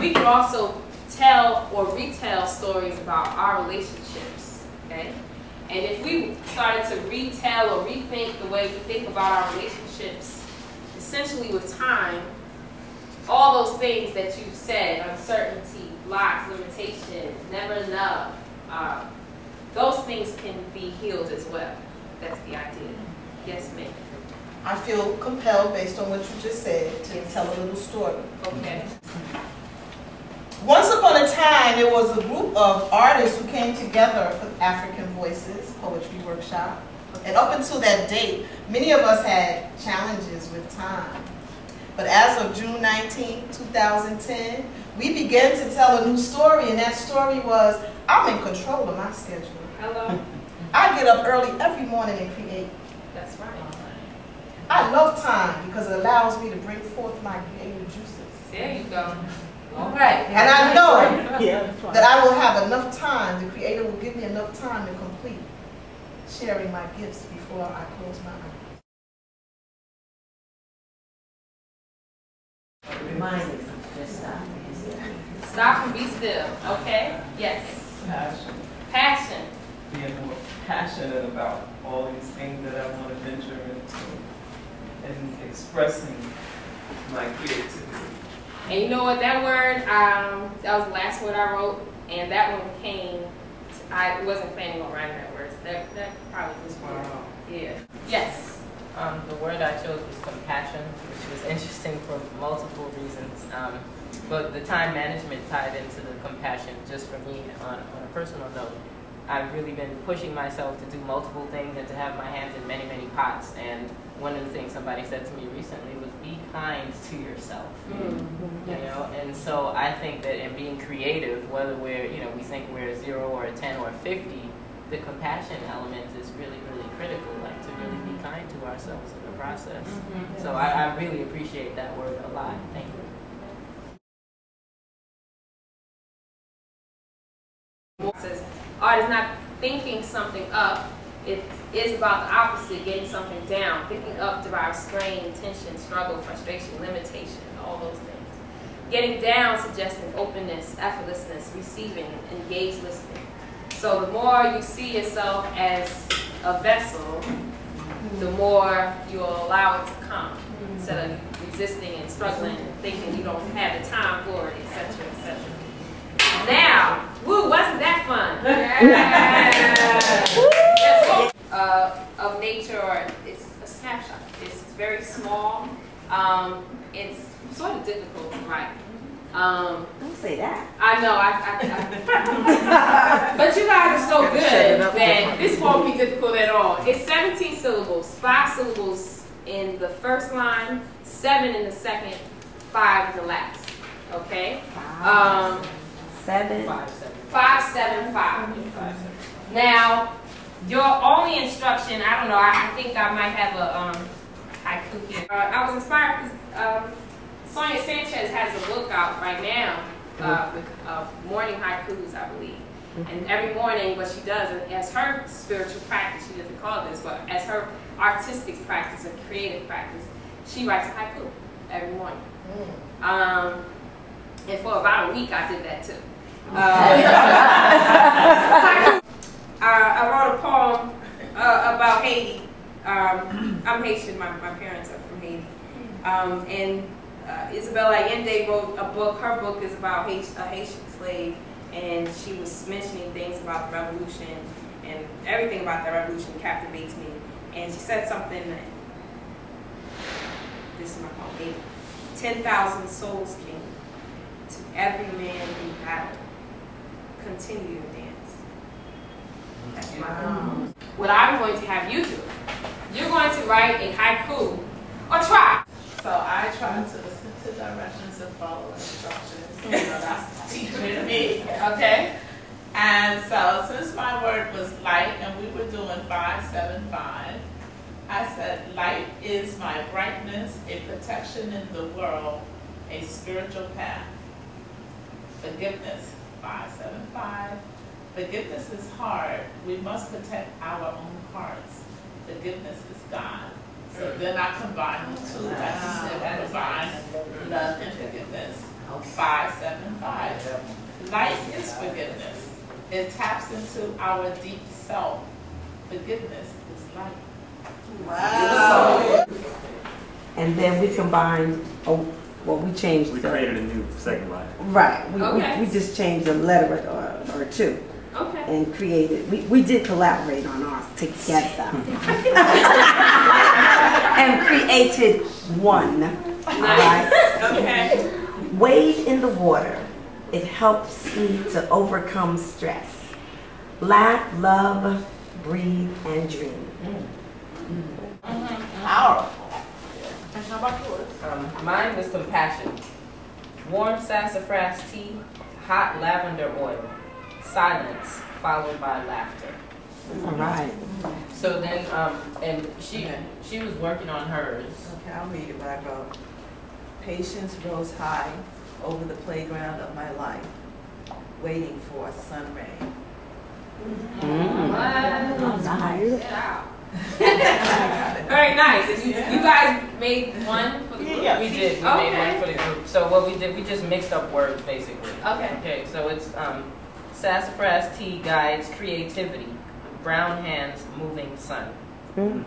We can also tell or retell stories about our relationships, okay? And if we started to retell or rethink the way we think about our relationships, essentially with time, all those things that you've said, uncertainty, blocks, limitations, never enough, those things can be healed as well. That's the idea. Yes, ma'am. I feel compelled, based on what you just said, to tell a little story. Okay. Once upon a time, there was a group of artists who came together for African Voices Poetry Workshop. And up until that date, many of us had challenges with time. But as of June 19, 2010, we began to tell a new story, and that story was, I'm in control of my schedule. Hello. I get up early every morning and create. That's right. I love time because it allows me to bring forth my creative juices. There you go. All right. And I know that I will have enough time, the Creator will give me enough time to complete sharing my gifts before I close my eyes. Remind me, just stop. Stop and be still. Okay? Yes. Passion. Passion. Being more passionate about all these things that I want to venture into and expressing my creativity. And you know what, that word, that was the last word I wrote, and that one came, I wasn't planning on writing that word. That probably was wrong. Yeah. Yes. The word I chose was compassion, which was interesting for multiple reasons. But the time management tied into the compassion just for me on a personal note. I've really been pushing myself to do multiple things and to have my hands in many, many pots. And one of the things somebody said to me recently was, be kind to yourself. You know, and so I think that in being creative, whether we're, we think we're a 0 or a 10 or a 50, the compassion element is really, really critical, like to really be kind to ourselves in the process. So I really appreciate that word a lot. Thank you. Says art is not thinking something up, it is about the opposite, getting something down. Picking up derives strain, tension, struggle, frustration, limitation, all those things. Getting down suggesting openness, effortlessness, receiving, engaged listening. So the more you see yourself as a vessel, the more you'll allow it to come, instead of resisting and struggling and thinking you don't have the time for it, etc., etc. Now, woo, wasn't that fun? Of nature, or it's a snapshot. It's very small. It's sort of difficult to write. Don't say that. I know. But you guys are so good that this won't be difficult at all. It's 17 syllables, 5 syllables in the first line, 7 in the second, 5 in the last. Okay? 7. 5, 7, 5. Now, your only instruction, I don't know, I think I might have a haiku here. I was inspired because Sonia Sanchez has a book out right now with morning haikus, I believe. And every morning what she does, as her spiritual practice, she doesn't call it this, but as her artistic practice or creative practice, she writes a haiku every morning. And for about a week I did that too. I wrote a poem about Haiti. I'm Haitian, my parents are from Haiti. And Isabel Allende wrote a book, her book is about a Haitian slave, and she was mentioning things about the revolution, and everything about the revolution captivates me. And she said something that, this is my poem, 10,000 souls came, to every man in battle, continue to dance. That's my poem. What I'm going to have you do, you're going to write a haiku, or try. So I try to listen to directions and follow instructions. That's teaching to me. Okay. And so since my word was light and we were doing 5, 7, 5, I said, light is my brightness, a protection in the world, a spiritual path. Forgiveness, 5, 7, 5. Forgiveness is hard. We must protect our own hearts. Forgiveness is God. So then I combine the two. That's combine love and forgiveness. 575. Light is forgiveness. It taps into our deep self. Forgiveness is light. Wow. And then we combined, we changed We the, created a new second line. right, Okay. we just changed a letter or two Okay. and created, we did collaborate on ours together. And created one. Nice. Okay. Wade in the water. It helps me to overcome stress. Laugh, love, breathe, and dream. Powerful. And how about yours? Mine was compassion. Warm sassafras tea, hot lavender oil, silence followed by laughter. All right. So then, and she was working on hers. Okay, I'll read it what I wrote. Patience rose high over the playground of my life, waiting for a sun ray. All right. Get out. Very nice. You guys made one for the group? Yeah. We did. We Okay. made one for the group. So what we did, we just mixed up words basically. Okay. Okay, so it's sassafras tea guides creativity, brown hands moving sun. Mm.